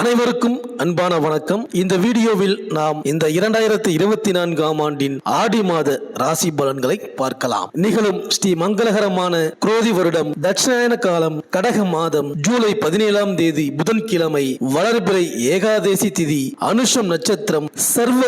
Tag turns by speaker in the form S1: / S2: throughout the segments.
S1: அனைவருக்கும் அன்பான வணக்கம். இந்த வீடியோவில் நாம் இந்த 2024ஆம் ஆண்டின் ஆடி மாத ராசி பலன்களை பார்க்கலாம். நிகழும் ஸ்ரீ மங்களகரமான குரோதி வருடம் தட்சிணாயன காலம் கடக மாதம் ஜூலை 17ஆம் தேதி புதன்கிழமை வளர்பிறை ஏகாதேசி திதி அனுஷம் நட்சத்திரம் சர்வ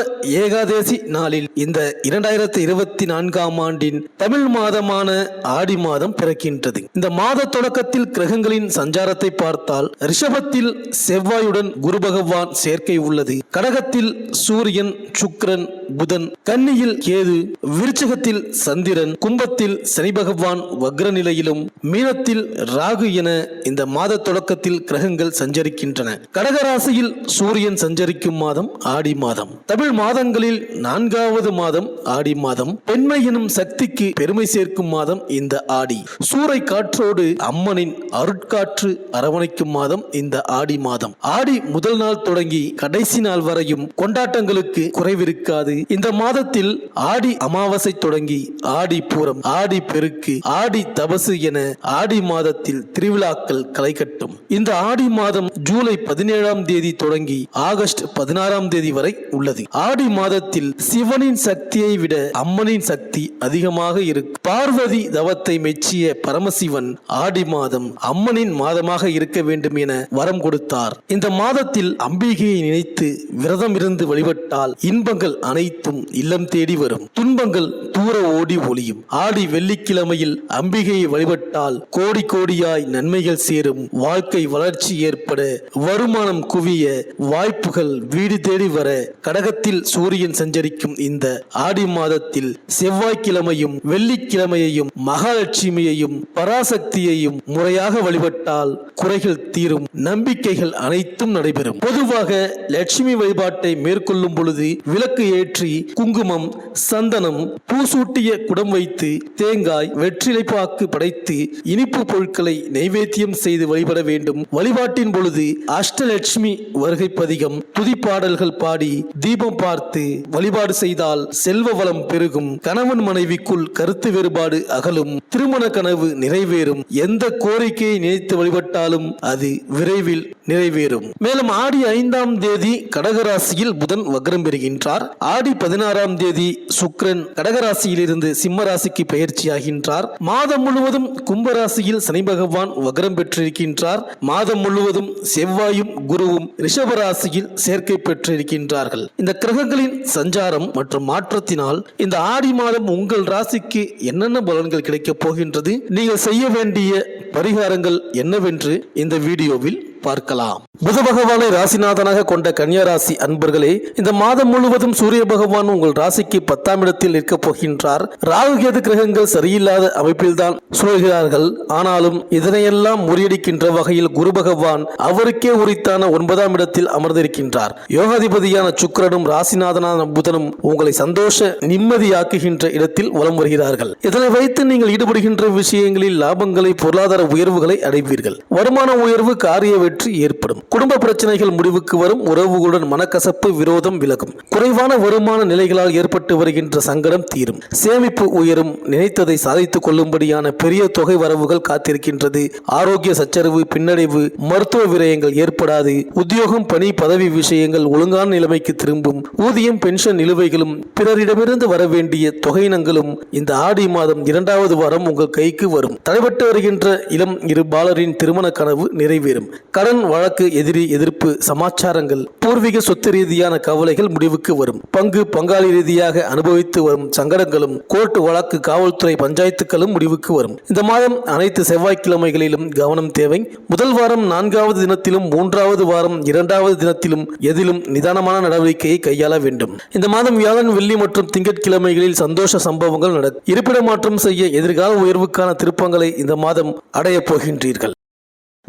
S1: ஏகாதேசி நாளில் இந்த 2024ஆம் ஆண்டின் தமிழ் மாதமான ஆடி மாதம் பிறக்கின்றது. இந்த மாத தொடக்கத்தில் கிரகங்களின் சஞ்சாரத்தை பார்த்தால் ரிஷபத்தில் செவ்வாயுடன் குரு பகவான் சேர்க்கை உள்ளது. கடகத்தில் சூரியன், சுக்கிரன், புதன், கன்னியில் கேது, விருச்சிகத்தில் சந்திரன், கும்பத்தில் சனி பகவான் வக்ர நிலையிலும், மீனத்தில் ராகு என இந்த மாத தொடக்கத்தில் கிரகங்கள் சஞ்சரிக்கின்றன. கடகராசியில் சூரியன் சஞ்சரிக்கும் மாதம் ஆடி மாதம். தமிழ் மாதங்களில் 4வது மாதம் ஆடி மாதம். பெண்மை எனும் சக்திக்கு பெருமை சேர்க்கும் மாதம் இந்த ஆடி. சூறை காற்றோடு அம்மனின் அருட்காற்று அரவணைக்கும் மாதம் இந்த ஆடி மாதம். ஆடி முதல் நாள் தொடங்கி கடைசி நாள் வரையும் கொண்டாட்டங்களுக்கு குறைவிருக்காது. இந்த மாதத்தில் ஆடி அமாவாசை தொடங்கி ஆடி பூரம், ஆடி பெருக்கு, ஆடி தபசு என ஆடி மாதத்தில் திருவிழாக்கள் களை கட்டும். இந்த ஆடி மாதம் ஜூலை 17ஆம் தேதி தொடங்கி ஆகஸ்ட் 16ஆம் தேதி வரை உள்ளது. ஆடி மாதத்தில் சிவனின் சக்தியை விட அம்மனின் சக்தி அதிகமாக இருக்கும். பார்வதி தவத்தை மெச்சிய பரமசிவன் ஆடி மாதம் அம்மனின் மாதமாக இருக்க வேண்டும் என வரம் கொடுத்தார். இந்த மாதத்தில் அம்பிகையை நினைத்து விரதம் இருந்து வழிபட்டால் இன்பங்கள் அனைத்தும் இல்லம் தேடி வரும், துன்பங்கள் தூர ஓடி ஒளியும். ஆடி வெள்ளிக்கிழமையில் அம்பிகையை வழிபட்டால் கோடி கோடியாய் நன்மைகள் சேரும், வாழ்க்கை வளர்ச்சி ஏற்பட, வருமானம் குவிய, வாய்ப்புகள் வீடு தேடி வர. கடகத்தில் சூரியன் சஞ்சரிக்கும் இந்த ஆடி மாதத்தில் செவ்வாய்க்கிழமையும் வெள்ளிக்கிழமையையும் மகாலட்சுமியையும் பராசக்தியையும் முறையாக வழிபட்டால் குறைகள் தீரும், நம்பிக்கைகள் அனைத்தும் நடைபெறும். பொதுவாக லட்சுமி வழிபாட்டை மேற்கொள்ளும் பொழுது விளக்கு ஏற்றி குங்குமம், சந்தனம், பூசூட்டிய குடம் வைத்து தேங்காய், வெற்றிலைப்பாக்கு படைத்து இனிப்பு பொருட்களை நைவேத்தியம் செய்து வழிபட வேண்டும். வழிபாட்டின் பொழுது அஷ்டலட்சுமி வருகை பதிகம், துதிப்பாடல்கள் பாடி தீபம் பார்த்து வழிபாடு செய்தால் செல்வ வளம் பெருகும், கணவன் மனைவிக்குள் கருத்து வேறுபாடு அகலும், திருமண கனவு நிறைவேறும், எந்த கோரிக்கையை நினைத்து வழிபட்டாலும் அது விரைவில் நிறைவேறும். மேலும் ஆடி 5ஆம் தேதி கடகராசியில் புதன் வக்ரம் பெறுகின்றார். ஆடி 16ஆம் தேதி சுக்கிரன் கடகராசியில் இருந்து சிம்ம ராசிக்கு பெயர்ச்சியாகின்றார். மாதம் முழுவதும் கும்பராசியில் சனி பகவான் வக்ரம் பெற்றிருக்கின்றார். மாதம் முழுவதும் செவ்வாயும் குருவும் ரிஷபராசியில் சேர்க்கை பெற்றிருக்கின்றார்கள். இந்த கிரகங்களின் சஞ்சாரம் மற்றும் மாற்றத்தினால் இந்த ஆடி மாதம் உங்கள் ராசிக்கு என்னென்ன பலன்கள் கிடைக்கப் போகின்றது, நீங்கள் செய்ய வேண்டிய பரிகாரங்கள் என்னவென்று இந்த வீடியோவில் பார்க்கலாம். புத பகவானை ராசிநாதனாக கொண்ட கன்னியா ராசி அன்பர்களே, இந்த மாதம் முழுவதும் சூரிய பகவான் உங்கள் ராசிக்கு 10ஆம் இடத்தில் நிற்கப் போகின்றார். ராகு கேது கிரகங்கள் சரியில்லாத அமைப்பில்தான் சுழல்கிறார்கள். ஆனாலும் இதனையெல்லாம் முறியடிக்கின்ற வகையில் குரு பகவான் அவருக்கே உரித்தான 9ஆம் இடத்தில் அமர்ந்திருக்கின்றார். யோகாதிபதியான சுக்கிரனும் ராசிநாதனான புதனும் உங்களை சந்தோஷ நிம்மதியாக்குகின்ற இடத்தில் வலம் வருகிறார்கள். இதனை வைத்து நீங்கள் ஈடுபடுகின்ற விஷயங்களில் லாபங்களை, பொருளாதார உயர்வுகளை அடைவீர்கள். வருமான உயர்வு, காரிய வெற்றி ஏற்படும். குடும்ப பிரச்சனைகள் முடிவுக்கு வரும். உறவுகளுடன் மனக்கசப்பு, விரோதம் விலகும். குறைவான வருமான நிலைகளால் ஏற்பட்டு வருகின்ற சங்கடம் தீரும். சேமிப்பு உயரும். நினைத்ததை சாதித்துக் கொள்ளும்படியான பெரிய தொகை வரவுகள் காத்திருக்கின்றது. ஆரோக்கிய சச்சரவு, பின்னடைவு, மருத்துவ விரயங்கள் ஏற்படாது. உத்தியோகம், பணி, பதவி விஷயங்கள் ஒழுங்கான நிலைமைக்கு திரும்பும். ஊதியம், பென்ஷன் நிலுவைகளும் பிறரிடமிருந்து வர வேண்டிய தொகையினங்களும் இந்த ஆடி மாதம் 2வது வாரம் உங்கள் கைக்கு வரும். தடைபட்டு வருகின்ற இளம் இரு பாலரின் திருமண கனவு நிறைவேறும். கடன், வழக்கு, எதிரி, எதிர்ப்பு சமாச்சாரங்கள், பூர்வீக சொத்து ரீதியான கவலைகள் முடிவுக்கு வரும். பங்கு பங்காளி ரீதியாக அனுபவித்து வரும் சங்கடங்களும், கோர்ட்டு வழக்கு, காவல்துறை, பஞ்சாயத்துக்களும் முடிவுக்கு வரும். இந்த மாதம் அனைத்து செவ்வாய்க்கிழமைகளிலும் கவனம் தேவை. முதல் வாரம் 4வது தினத்திலும் 3வது வாரம் 2வது தினத்திலும் எதிலும் நிதானமான நடவடிக்கையை கையாள வேண்டும். இந்த மாதம் வியாழன், வெள்ளி மற்றும் திங்கட்கிழமைகளில் சந்தோஷ சம்பவங்கள் நடக்கும். இருப்பிட மாற்றம் செய்ய, எதிர்கால உயர்வுக்கான திருப்பங்களை இந்த மாதம் அடையப் போகின்றீர்கள்.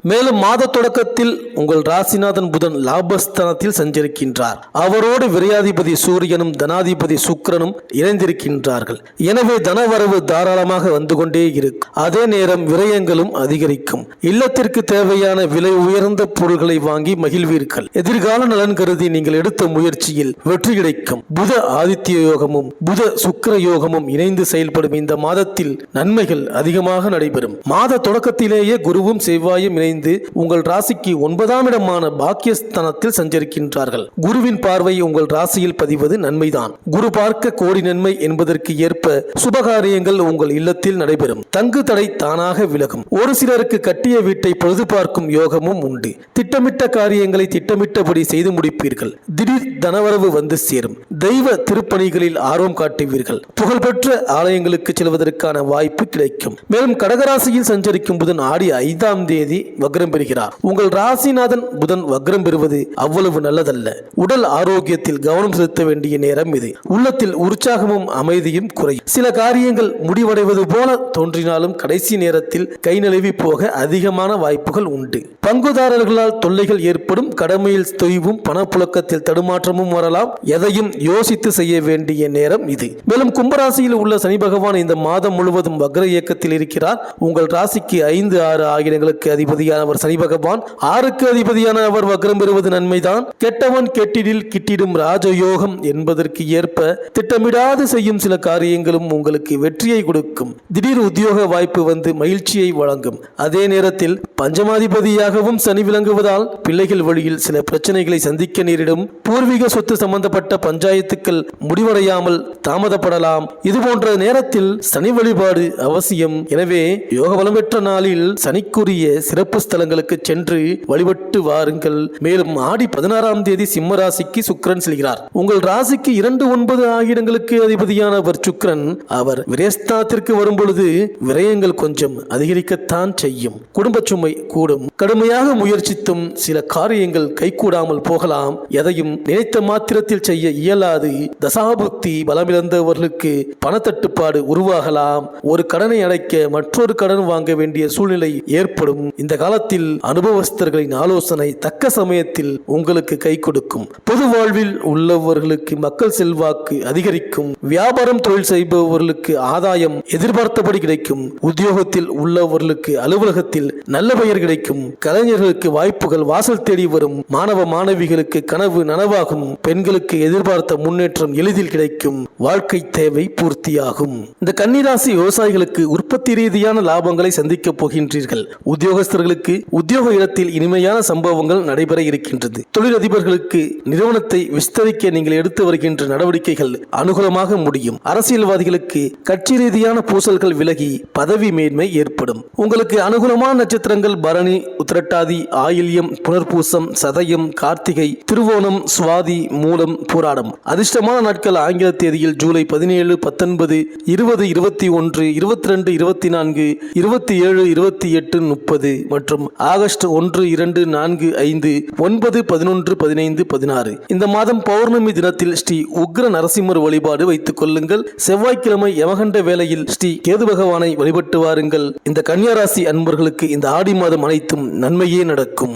S1: மேலும் மாத தொடக்கத்தில் உங்கள் ராசிநாதன் புதன் லாபஸ்தானத்தில் சஞ்சரிக்கின்றார். அவரோடு விரையாதிபதி சூரியனும் தனாதிபதி சுக்கிரனும் இணைந்திருக்கின்றார்கள். எனவே தனவரவு தாராளமாக வந்து கொண்டே இருக்கும். அதே நேரம் விரயங்களும் அதிகரிக்கும். இல்லத்திற்கு தேவையான விலை உயர்ந்த பொருட்களை வாங்கி மகிழ்வீர்கள். எதிர்கால நலன் கருதி நீங்கள் எடுத்த முயற்சியில் வெற்றி கிடைக்கும். புத ஆதித்ய யோகமும் புத சுக்கிர யோகமும் இணைந்து செயல்படும் இந்த மாதத்தில் நன்மைகள் அதிகமாக நடைபெறும். மாத தொடக்கத்திலேயே குருவும் செவ்வாயும் இணைந்து உங்கள் ராசிக்கு 9ஆம் இடமான பாக்கியஸ்தானத்தில் சஞ்சரிக்கின்றார்கள். குருவின் பார்வை உங்கள் ராசியில் பதிவது நன்மைதான். குரு பார்க்க கோடி நன்மை என்பதற்கு ஏற்ப சுபகாரியங்கள் உங்கள் இல்லத்தில் நடைபெறும். தங்கு தடை தானாக விலகும். ஒரு சிலருக்கு கட்டிய வீட்டை பொழுது பார்க்கும் யோகமும் உண்டு. திட்டமிட்ட காரியங்களை திட்டமிட்டபடி செய்து முடிப்பீர்கள். திடீர் தனவரவு வந்து சேரும். தெய்வ திருப்பணிகளில் ஆர்வம் காட்டுவீர்கள். புகழ்பெற்ற ஆலயங்களுக்கு செல்வதற்கான வாய்ப்பு கிடைக்கும். மேலும் கடகராசியில் சஞ்சரிக்கும் புதன் ஆடி 5ஆம் தேதி வக்ரம் பெறுகிறார். உங்கள் ராசிநாதன் புதன் வக்ரம் பெறுவது அவ்வளவு நல்லதல்ல. உடல் ஆரோக்கியத்தில் கவனம் செலுத்த வேண்டிய நேரம் இது. உள்ளத்தில் உற்சாகமும் அமைதியும் குறையும். சில காரியங்கள் முடிவடைவது போல தோன்றினாலும் கடைசி நேரத்தில் கை நழுவி போக அதிகமான வாய்ப்புகள் உண்டு. பங்குதாரர்களால் தொல்லைகள் ஏற்படும். கடமையில் தொய்வும் பணப்புழக்கத்தில் தடுமாற்றமும் வரலாம். எதையும் யோசித்து செய்ய வேண்டிய நேரம் இது. மேலும் கும்பராசியில் உள்ள சனி பகவான் இந்த மாதம் முழுவதும் வக்ர இயக்கத்தில் இருக்கிறார். உங்கள் ராசிக்கு 5, 6 ஆகியங்களுக்கு அதிபதியானவர் சனி பகவான். 6க்கு அதிபதியான அவர் வக்ரம் பெறுவது நன்மைதான். கெட்டவன் கெட்டிடில் கிட்டிடும் ராஜயோகம் என்பதற்கு ஏற்ப திட்டமிடாது செய்யும் சில காரியங்களும் உங்களுக்கு வெற்றியை கொடுக்கும். திடீர் உத்தியோக வாய்ப்பு வந்து மகிழ்ச்சியை வழங்கும். அதே நேரத்தில் பஞ்சமாதிபதியாகவும் சனி விளங்குவதால் பிள்ளைகள் வழியில் சில பிரச்சனைகளை சந்திக்க நேரிடும். பூர்வீக சொத்து சம்பந்தப்பட்ட பஞ்சாயத்துக்கள் முடிவடையாமல் தாமதப்படலாம். இதுபோன்ற நேரத்தில் சனி வழிபாடு அவசியம். எனவே யோக பலம் பெற்ற நாளில் சனிக்குரிய சிறப்பு ஸ்தலங்களுக்கு சென்று வழிபட்டு வாருங்கள். மேலும் ஆடி 16ஆம் தேதி சிம்ம ராசிக்கு சுக்கிரன் செல்கிறார். உங்கள் ராசிக்கு 2, 9 ஆகியங்களுக்கு அதிபதியானவர் சுக்கிரன். அவர் விரயஸ்தானத்திற்கு வரும் பொழுது விரயங்கள் கொஞ்சம் அதிகரிக்கத்தான் செய்யும். குடும்ப சுமை கூடும். கடுமையாக முயற்சித்தும் சில காரியங்கள் கைகூடாமல் போகலாம். எதையும் நினைத்த மாத்திரத்தில் செய்ய இயலாது. தசாபுக்தி பலமிழந்தவர்களுக்கு பணத்தட்டுப்பாடு உருவாகலாம். ஒரு கடனை அடைக்க மற்றொரு கடன் வாங்க வேண்டிய சூழ்நிலை ஏற்படும். இந்த காலத்தில் அனுபவஸ்தர்களின் ஆலோசனை தக்க சமயத்தில் உங்களுக்கு கை கொடுக்கும். பொது வாழ்வில் உள்ளவர்களுக்கு மக்கள் செல்வாக்கு அதிகரிக்கும். வியாபாரம் தொழில் செய்பவர்களுக்கு ஆதாயம் எதிர்பார்த்தபடி கிடைக்கும். உத்தியோகத்தில் உள்ளவர்களுக்கு அலுவலகத்தில் நல்ல பெயர் கிடைக்கும். கலைஞர்களுக்கு வாய்ப்புகள் வாசல் தேடி வரும். மாணவ மாணவிகளுக்கு கனவு நனவாகும். பெண்களுக்கு எதிர்பார்த்த முன்னேற்றம் எளிதில் கிடைக்கும். வாழ்க்கை தேவை பூர்த்தியாகும். இந்த கன்னிராசி விவசாயிகளுக்கு உற்பத்தி ரீதியான லாபங்களை சந்திக்க போகின்றீர்கள். உத்தியோகஸ்தர்களுக்கு உத்தியோக இடத்தில் இனிமையான சம்பவங்கள் நடைபெற இருக்கின்றது. தொழிலதிபர்களுக்கு நிறுவனத்தை விஸ்தரிக்க நீங்கள் எடுத்து வருகின்ற நடவடிக்கைகள் அனுகூலமாக முடியும். அரசியல்வாதிகளுக்கு கட்சி ரீதியான பூசல்கள் விலகி பதவி மேன்மை ஏற்படும். உங்களுக்கு அனுகூலமான நட்சத்திரங்கள் பரணி, உத்திரட்டாதி, ஆயில்யம், புனர்பூசம், சதயம், கார்த்திகை, திருவோணம், சுவாதி, மூலம், பூராடம். அதிர்ஷ்டமான நாட்கள் ஆங்கில தேதியில் ஜூலை 17, 19, 20, 21, 22, 24, 27, 28, 30 மற்றும் ஆகஸ்ட் 1, 2, 4, 5, 9, 11, 15, 16. இந்த மாதம் பௌர்ணமி தினத்தில் ஸ்ரீ உக்ர நரசிம்மர் வழிபாடு வைத்துக் கொள்ளுங்கள். செவ்வாய்க்கிழமை யமகண்ட வேளையில் ஸ்ரீ கேது பகவானை வழிபட்டு வாருங்கள். இந்த கன்னியா ராசி அன்பர்களுக்கு இந்த ஆடி மாதம் அனைத்தும் நன்மையே நடக்கும்.